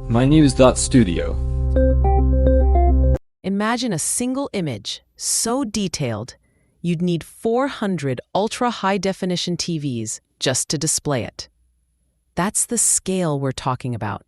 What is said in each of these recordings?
mynews.studio. Imagine a single image so detailed, you'd need 400 ultra-high-definition TVs just to display it. That's the scale we're talking about.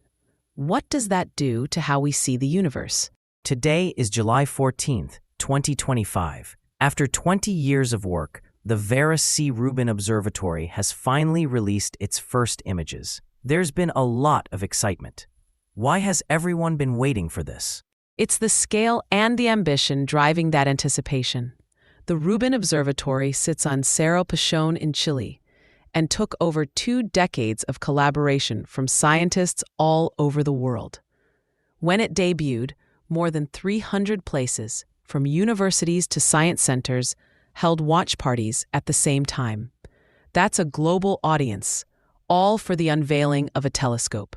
What does that do to how we see the universe? Today is July 14th, 2025. After 20 years of work, the Vera Rubin Observatory has finally released its first images. There's been a lot of excitement. Why has everyone been waiting for this? It's the scale and the ambition driving that anticipation. The Rubin Observatory sits on Cerro Pachón in Chile and took over 2 decades of collaboration from scientists all over the world. When it debuted, more than 300 places, from universities to science centers, held watch parties at the same time. That's a global audience, all for the unveiling of a telescope.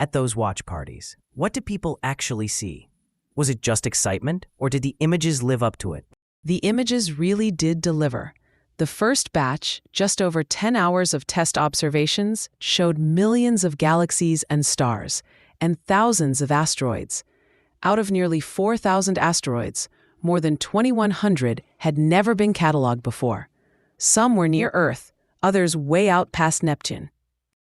At those watch parties, what did people actually see? Was it just excitement, or did the images live up to it? The images really did deliver. The first batch, just over 10 hours of test observations, showed millions of galaxies and stars, and thousands of asteroids. Out of nearly 4,000 asteroids, more than 2,100 had never been cataloged before. Some were near Earth, others way out past Neptune.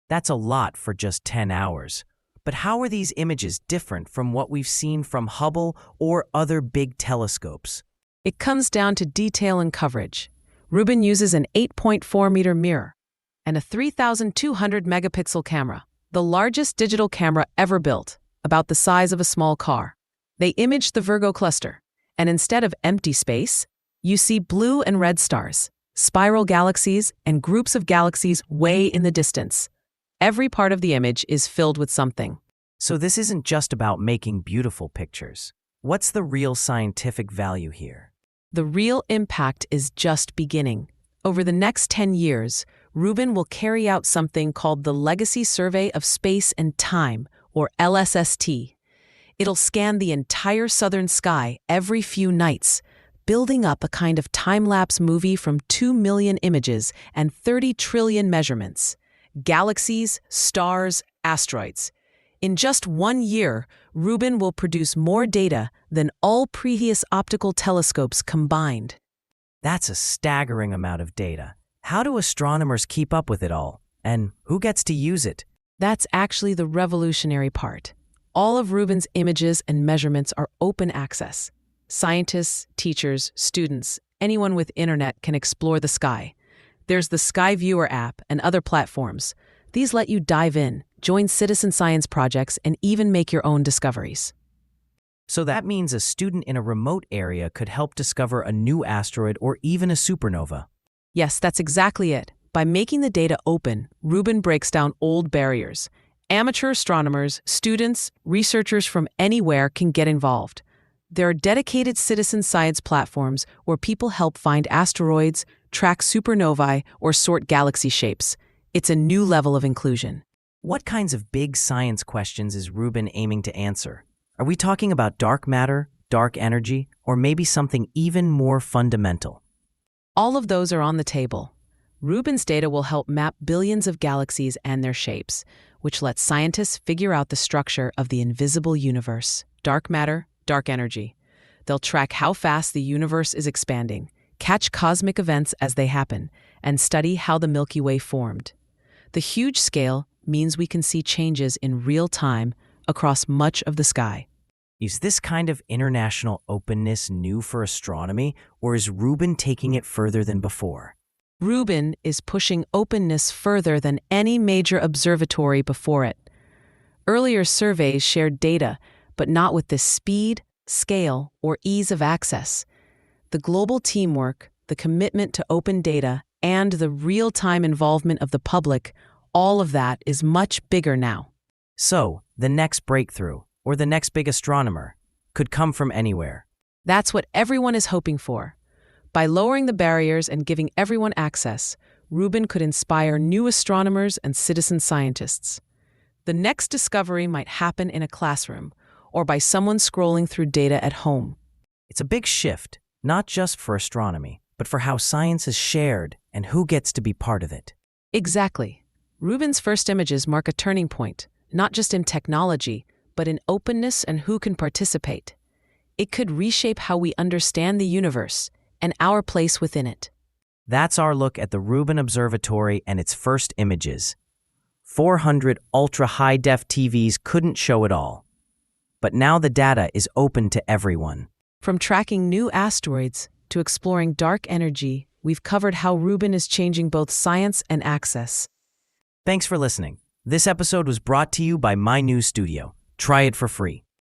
That's a lot for just 10 hours. But how are these images different from what we've seen from Hubble or other big telescopes? It comes down to detail and coverage. Rubin uses an 8.4-meter mirror and a 3,200 megapixel camera, the largest digital camera ever built, about the size of a small car. They image the Virgo cluster, and instead of empty space, you see blue and red stars, spiral galaxies, and groups of galaxies way in the distance. Every part of the image is filled with something. So this isn't just about making beautiful pictures. What's the real scientific value here? The real impact is just beginning. Over the next 10 years, Rubin will carry out something called the Legacy Survey of Space and Time, or LSST. It'll scan the entire southern sky every few nights, building up a kind of time-lapse movie from 2 million images and 30 trillion measurements. Galaxies, stars, asteroids. In just 1 year, Rubin will produce more data than all previous optical telescopes combined. That's a staggering amount of data. How do astronomers keep up with it all? And who gets to use it? That's actually the revolutionary part. All of Rubin's images and measurements are open access. Scientists, teachers, students, anyone with internet can explore the sky. There's the Sky Viewer app and other platforms. These let you dive in, join citizen science projects, and even make your own discoveries. So that means a student in a remote area could help discover a new asteroid or even a supernova. Yes, that's exactly it. By making the data open, Rubin breaks down old barriers. Amateur astronomers, students, researchers from anywhere can get involved. There are dedicated citizen science platforms where people help find asteroids, track supernovae, or sort galaxy shapes. It's a new level of inclusion. What kinds of big science questions is Rubin aiming to answer? Are we talking about dark matter, dark energy, or maybe something even more fundamental? All of those are on the table. Rubin's data will help map billions of galaxies and their shapes, which lets scientists figure out the structure of the invisible universe, dark matter, dark energy. They'll track how fast the universe is expanding, catch cosmic events as they happen, and study how the Milky Way formed. The huge scale means we can see changes in real time across much of the sky. Is this kind of international openness new for astronomy, or is Rubin taking it further than before? Rubin is pushing openness further than any major observatory before it. Earlier surveys shared data, but not with the speed, scale, or ease of access. The global teamwork, the commitment to open data, and the real-time involvement of the public, all of that is much bigger now. So, the next breakthrough, or the next big astronomer, could come from anywhere. That's what everyone is hoping for. By lowering the barriers and giving everyone access, Rubin could inspire new astronomers and citizen scientists. The next discovery might happen in a classroom, or by someone scrolling through data at home. It's a big shift, not just for astronomy, but for how science is shared and who gets to be part of it. Exactly. Rubin's first images mark a turning point, not just in technology, but in openness and who can participate. It could reshape how we understand the universe and our place within it. That's our look at the Rubin Observatory and its first images. 400 ultra-high-def TVs couldn't show it all. But now the data is open to everyone. From tracking new asteroids to exploring dark energy, we've covered how Rubin is changing both science and access. Thanks for listening. This episode was brought to you by My News Studio. Try it for free.